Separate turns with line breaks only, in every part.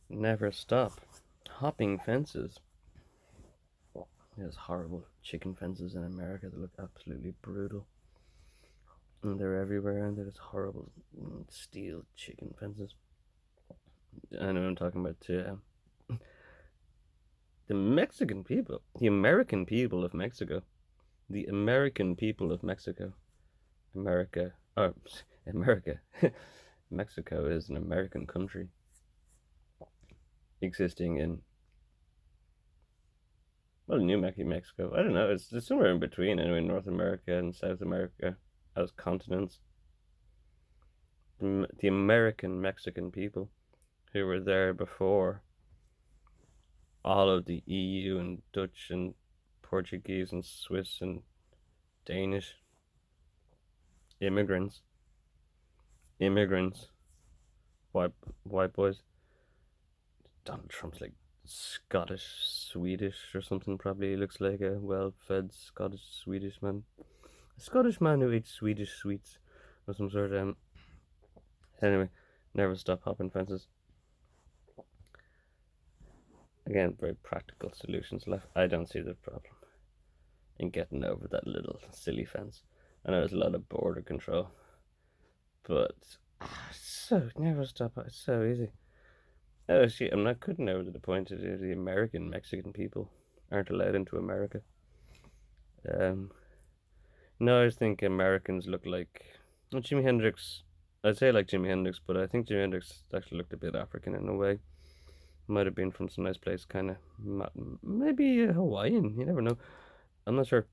never stop. Hopping fences. There's horrible chicken fences in America that look absolutely brutal. And they're everywhere, and there's horrible steel chicken fences. I know what I'm talking about too. The Mexican people, the American people of Mexico, the American people of Mexico, America, America, Mexico is an American country existing in, well, New Mexico. I don't know. It's somewhere in between, anyway, North America and South America as continents. The American Mexican people who were there before all of the EU and Dutch and Portuguese and Swiss and Danish immigrants, immigrants, white white boys. Donald Trump's like Scottish, Swedish or something. Probably he looks like a well-fed Scottish Swedish man, a Scottish man who eats Swedish sweets of some sort. Anyway, never stop hopping fences. Again, very practical solutions left. I don't see the problem in getting over that little silly fence. I know there's a lot of border control, but so never stop. It's so easy. Oh shit! I'm not cutting over to the point that the American Mexican people aren't allowed into America. Um, no, I think Americans look like, well, Jimi Hendrix. I'd say like Jimi Hendrix, but I think Jimi Hendrix actually looked a bit African in a way. Might have been from some nice place, kind of maybe Hawaiian. You never know. I'm not sure.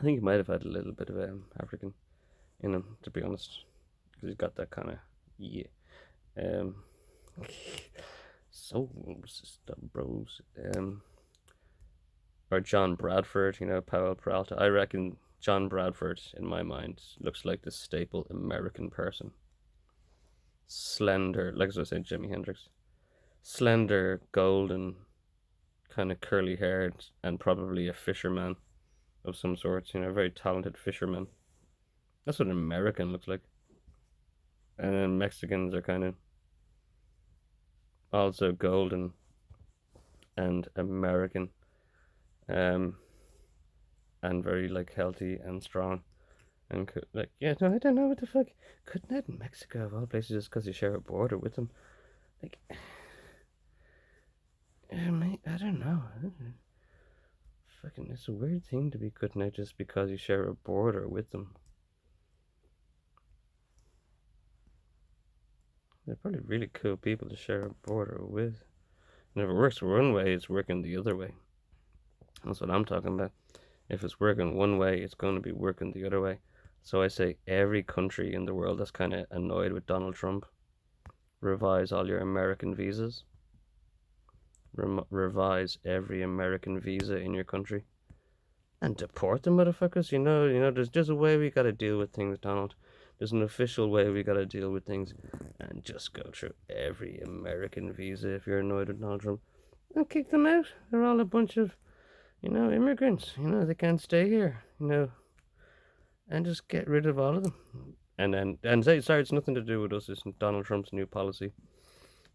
I think he might have had a little bit of African in him, to be honest, because he's got that kind of, yeah. Um, Soul system, bros. Or John Bradford, Powell Peralta. I reckon John Bradford, in my mind, looks like the staple American person. Slender, like as I said, Jimi Hendrix. Slender, golden, kind of curly haired, and probably a fisherman of some sort. A very talented fisherman. That's what an American looks like. And then Mexicans are kind of also golden and American, um, and very like healthy and strong. And like, yeah, no, I don't know what the fuck. Couldn't that in Mexico of all places just because you share a border with them? Like, I don't know. Fucking, it's a weird thing to be cutting out just because you share a border with them. They're probably really cool people to share a border with. And if it works one way, it's working the other way. That's what I'm talking about. If it's working one way, it's going to be working the other way. So I say every country in the world that's kind of annoyed with Donald Trump, revise all your American visas. Revise every American visa in your country and deport the motherfuckers. There's just a way we gotta deal with things, Donald. There's an official way we gotta deal with things, and just go through every American visa if you're annoyed with Donald Trump, and kick them out. They're all a bunch of, immigrants. They can't stay here. And just get rid of all of them. And say sorry, it's nothing to do with us. It's Donald Trump's new policy,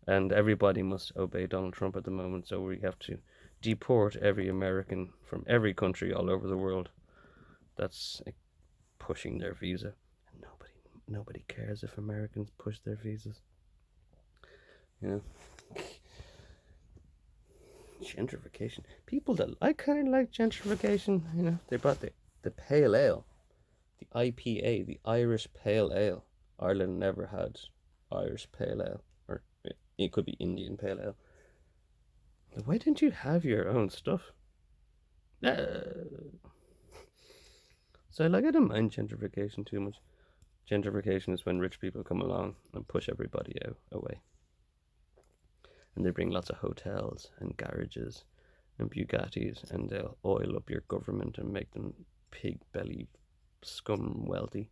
and everybody must obey Donald Trump at the moment. So we have to deport every American from every country all over the world that's pushing their visa. And nobody cares if Americans push their visas. You know, gentrification. People that I kind of like gentrification. They brought the pale ale, the IPA, the Irish Pale Ale. Ireland never had Irish Pale Ale, or it could be Indian Pale Ale. Why didn't you have your own stuff? So like I don't mind gentrification too much. Gentrification is when rich people come along and push everybody out away. And they bring lots of hotels and garages and Bugattis, and they'll oil up your government and make them pig belly scum wealthy.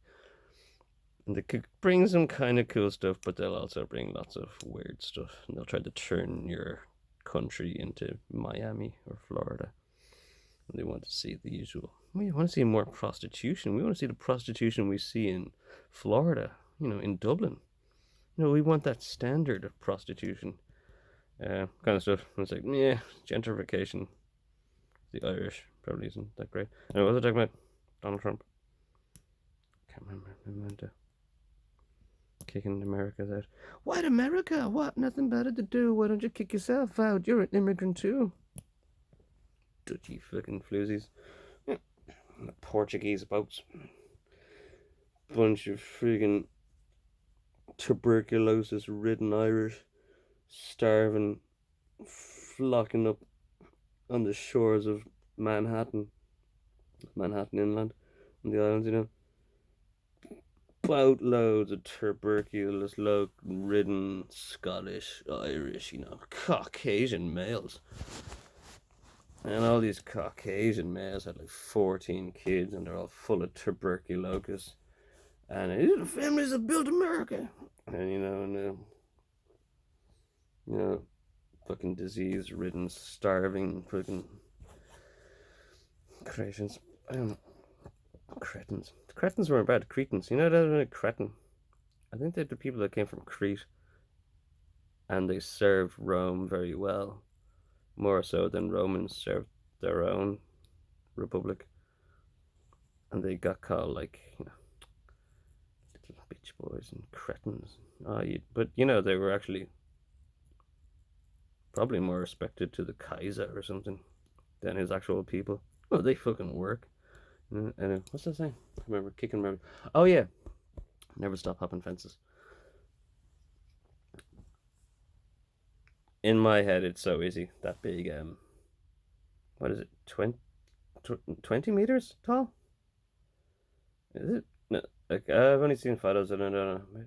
And they could bring some kind of cool stuff, but they'll also bring lots of weird stuff. And they'll try to turn your country into Miami or Florida. And they want to see the usual. We want to see more prostitution. We want to see the prostitution we see in Florida, in Dublin. We want that standard of prostitution. kind of stuff. And it's like, yeah, gentrification. The Irish probably isn't that great. And what was I talking about? Donald Trump. Can't remember. Kicking America's out. White America? What? Nothing better to do. Why don't you kick yourself out? You're an immigrant too. Dutchy fucking floozies. Yeah. The Portuguese boats. Bunch of friggin' tuberculosis ridden Irish starving, flocking up on the shores of Manhattan inland, and the islands, you know. Boatloads of tuberculosis ridden Scottish, Irish, you know, Caucasian males. And all these Caucasian males had like 14 kids, and they're all full of tuberculosis. And these are the families that built America. And fucking disease-ridden, starving, fucking creations. I don't know. Cretins. The Cretins weren't bad. Cretans. You know that a Cretin? I think they're the people that came from Crete, and they served Rome very well, more so than Romans served their own republic. And they got called like, little bitch boys and cretins. But they were actually probably more respected to the Kaiser or something than his actual people. Oh, they fucking work. And what's that saying? I remember kicking. Remember. Oh yeah, never stop hopping fences. In my head, it's so easy. That big. What is it? 20 meters tall? Is it? No, like I've only seen photos. I don't know. Maybe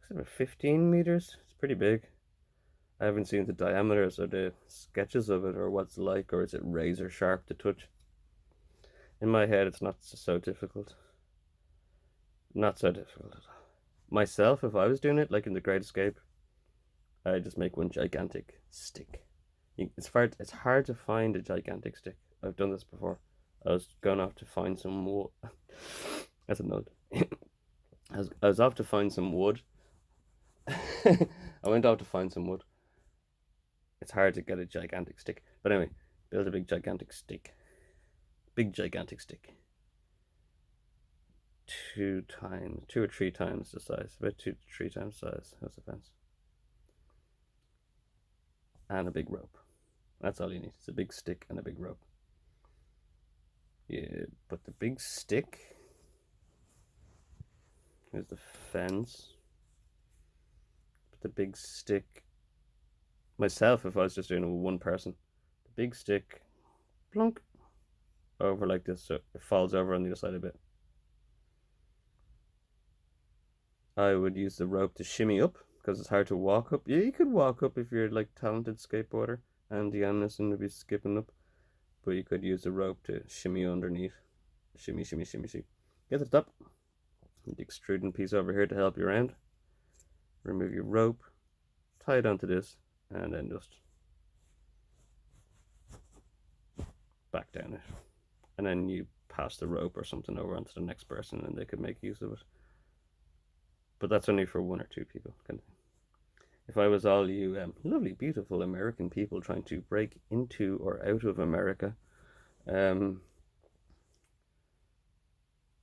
it's about 15 meters. It's pretty big. I haven't seen the diameters or the sketches of it or what's like, or is it razor sharp to touch? In my head, it's not so difficult. Not so difficult at all. Myself, if I was doing it, like in The Great Escape, I'd just make one gigantic stick. It's hard to find a gigantic stick. I've done this before. I was going off to find some wood. That's a note. I was off to find some wood. I went off to find some wood. It's hard to get a gigantic stick. But anyway, build a big gigantic stick. Big gigantic stick. 2 or 3 times the size. About 2 to 3 times the size of the fence. And a big rope. That's all you need. It's a big stick and a big rope. Yeah, but the big stick. Here's the fence. But the big stick. Myself, if I was just doing it with one person, the big stick, plunk, over like this, so it falls over on the other side a bit. I would use the rope to shimmy up because it's hard to walk up. Yeah, you could walk up if you're like talented skateboarder. Andy Anderson would be skipping up, but you could use the rope to shimmy underneath. Shimmy, shimmy, shimmy, shimmy. Get to the top. The extruding piece over here to help you around. Remove your rope, tie it onto this, and then just back down it. And then you pass the rope or something over onto the next person and they could make use of it. But that's only for 1 or 2 people. If I was all you lovely, beautiful American people trying to break into or out of America,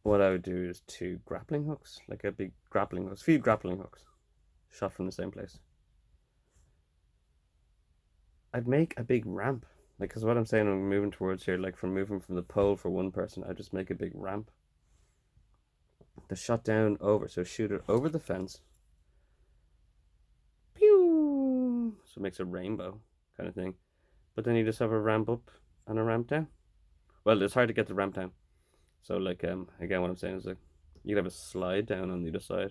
what I would do is 2 grappling hooks, like a big grappling hooks, few grappling hooks, shot from the same place. I'd make a big ramp, like, because what I'm saying, I'm moving towards here, like moving from the pole for one person, I'd just make a big ramp. The shot down over, so shoot it over the fence. Pew! So it makes a rainbow kind of thing. But then you just have a ramp up and a ramp down. Well, it's hard to get the ramp down. So like again, what I'm saying is like you could have a slide down on the other side.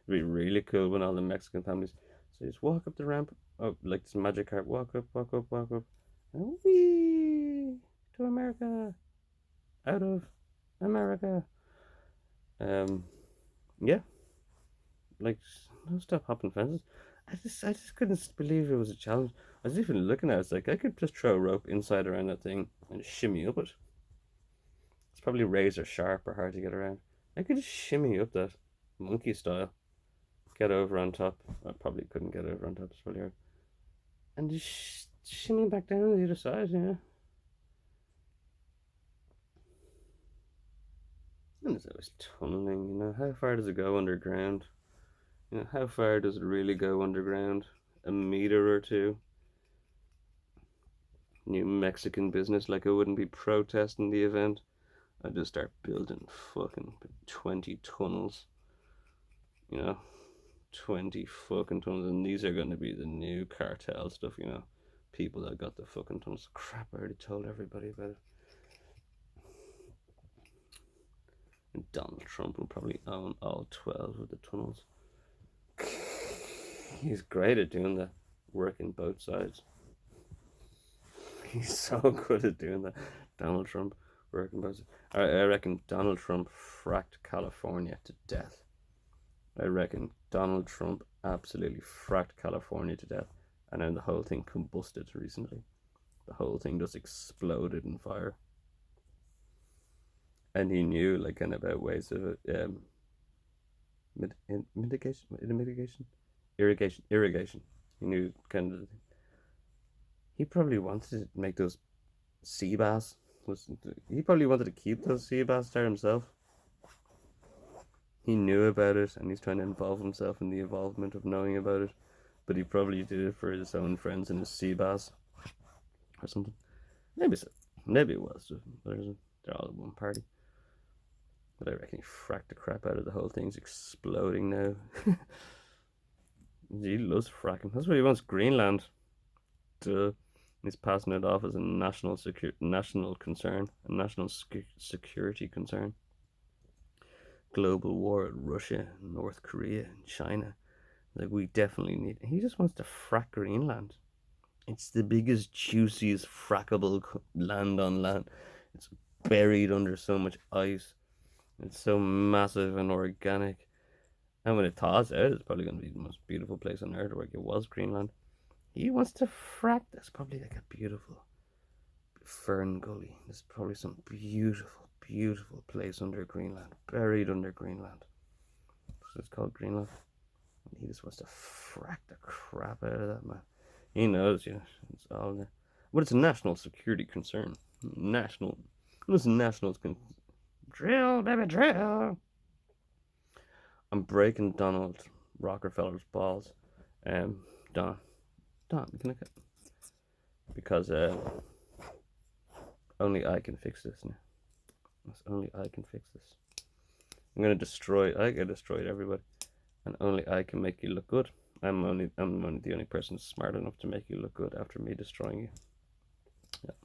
It'd be really cool when all the Mexican families. So you just walk up the ramp. Oh, like this magic carpet. Walk up, walk up, walk up. And whee! To America. Out of America. Yeah. Like, no stop hopping fences. I just couldn't believe it was a challenge. I was even looking at it, it's like I could just throw a rope inside around that thing and shimmy up it. It's probably razor sharp or hard to get around. I could just shimmy up that monkey style. Get over on top. I probably couldn't get over on top's really hard. And just shimmy back down the other side, yeah. And there's always tunneling, you know. How far does it go underground? You know, how far does it really go underground? A meter or two? New Mexican business, like I wouldn't be protesting the event. I'd just start building fucking 20 tunnels. You know? 20 fucking tunnels. And these are going to be the new cartel stuff, you know? People that got the fucking tunnels. Crap, I already told everybody about it. And Donald Trump will probably own all 12 of the tunnels. He's great at doing that, working both sides. He's so good at doing that. Donald Trump working both sides. I reckon Donald Trump fracked California to death. I reckon Donald Trump absolutely fracked California to death, and then the whole thing combusted recently. The whole thing just exploded in fire. And he knew, like, kind of about ways of irrigation. He knew kind of. He probably wanted to make those sea bass. He probably wanted to keep those sea bass there himself. He knew about it, and he's trying to involve himself in the involvement of knowing about it. But he probably did it for his own friends and his sea bass, or something. Maybe so. Maybe it was. They're all at one party. But I reckon he fracked the crap out of the whole thing's exploding now. He loves fracking. That's what he wants. Greenland. Duh. He's passing it off as a national concern, a national security concern. Global war at Russia, North Korea, and China. Like, we definitely need. He just wants to frack Greenland. It's the biggest, juiciest, frackable land on land. It's buried under so much ice. It's so massive and organic. And when it thaws out, it's probably going to be the most beautiful place on earth, like it was Greenland. He wants to frack. There's probably like a beautiful fern gully. There's probably some beautiful, beautiful place under Greenland, buried under Greenland. So it's called Greenland. And he just wants to frack the crap out of that, man. He knows, you know, it's all there. But it's a national security concern. National. What's national? Drill, baby, drill. I'm breaking Donald Rockefeller's balls. Don, can I cut? Because only I can fix this now. Only I can fix this. I'm gonna destroy. I get destroyed, everybody, and only I can make you look good. I'm only the only person smart enough to make you look good after me destroying you. Yeah.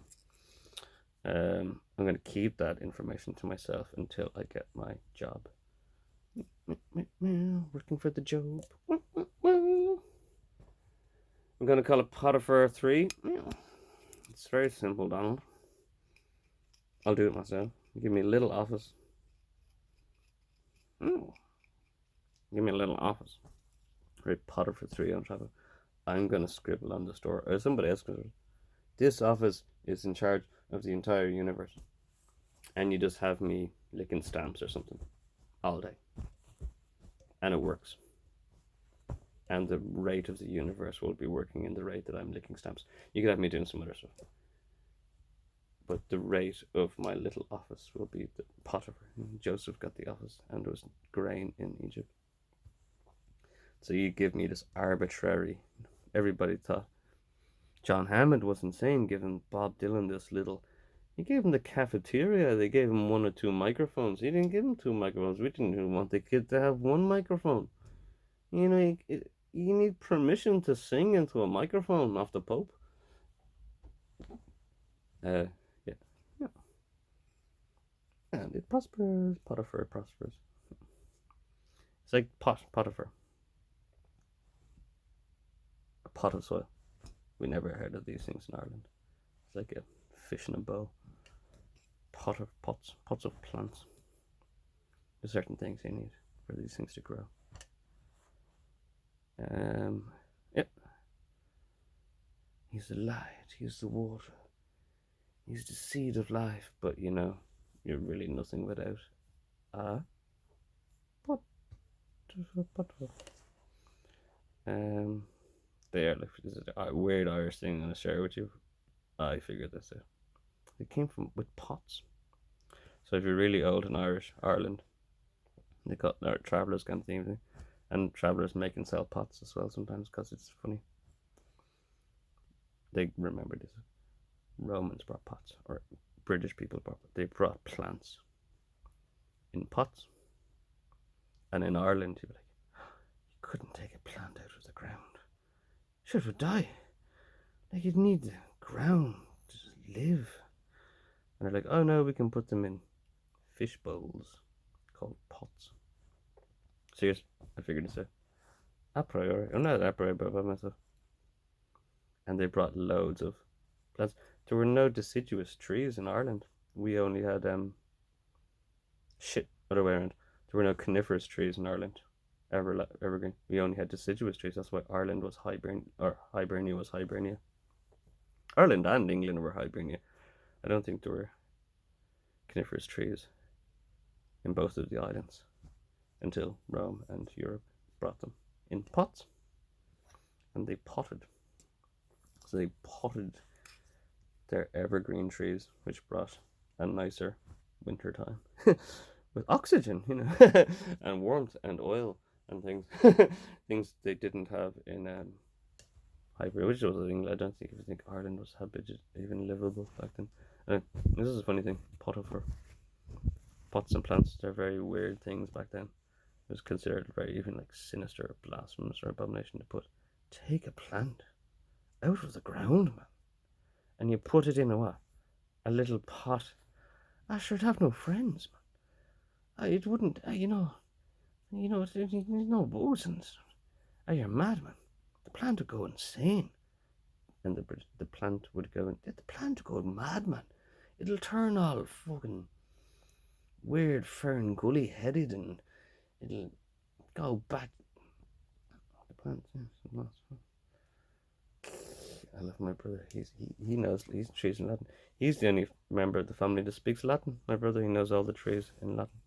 I'm gonna keep that information to myself until I get my job. Working for the job. I'm gonna call it Potiphar 3. It's very simple, Donald. I'll do it myself. Give me a little office. Give me a little office. Write Potiphar 3 on top of it. I'm gonna scribble on the store, or somebody else could. This office is in charge of the entire universe, and you just have me licking stamps or something all day, and it works. And the rate of the universe will be working in the rate that I'm licking stamps. You could have me doing some other stuff, but the rate of my little office will be the Potiphar. Joseph got the office, and there was grain in Egypt. So you give me this arbitrary. Everybody thought John Hammond was insane giving Bob Dylan this little. He gave him the cafeteria. They gave him 1 or 2 microphones. He didn't give him 2 microphones. We didn't even want the kid to have 1 microphone. You know, you need permission to sing into a microphone off the Pope. Yeah. And it prospers. Potiphar prospers. It's like Potiphar. A pot of soil. We never heard of these things in Ireland. It's like a fish in a bowl. Pots of plants. There's certain things you need for these things to grow. Yep. He's the light, he's the water, he's the seed of life, but you know, you're really nothing without pot. They are like, this is a weird Irish thing I'm going to share with you. I figured this out. It came from with pots. So if you're really old in Ireland, they got our travellers kind of thing. And travellers make and sell pots as well sometimes because it's funny. They remember this. Romans brought pots, or British people they brought plants in pots. And in Ireland, you'd be like, you couldn't take a plant out of the ground. Sure, it would die. Like, you'd need the ground to live. And they're like, oh no, we can put them in fish bowls called pots. Serious, I figured this out. A priori. I'm not a priori about myself. And they brought loads of plants. There were no deciduous trees in Ireland. We only had other way around. There were no coniferous trees in Ireland. Evergreen. We only had deciduous trees. That's why Ireland was Hibernia was Hibernia. Ireland and England were Hibernia. I don't think there were coniferous trees in both of the islands until Rome and Europe brought them in pots. And they potted. So they potted their evergreen trees, which brought a nicer winter time with oxygen, and warmth and oil and things, things they didn't have in Hibernia, which was England. I don't think Ireland was even livable back then. And this is a funny thing. Pots and plants, they're very weird things back then. It was considered very even like sinister, or blasphemous, or abomination to take a plant out of the ground, man, and you put it in a little pot. I should have no friends, man. It wouldn't, there's no boats and stuff. You're mad, man. The plant would go insane, and the plant would go. The plant would go mad, man. It'll turn all fucking weird, fern gully headed, and it'll go back. The plant, yes, I love my brother. He knows trees in Latin. He's the only member of the family that speaks Latin. My brother, he knows all the trees in Latin.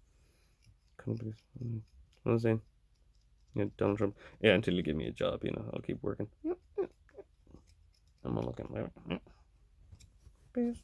Couldn't believe. What was I saying? Yeah, Donald Trump. Yeah, until you give me a job, I'll keep working. I'm not looking. Peace.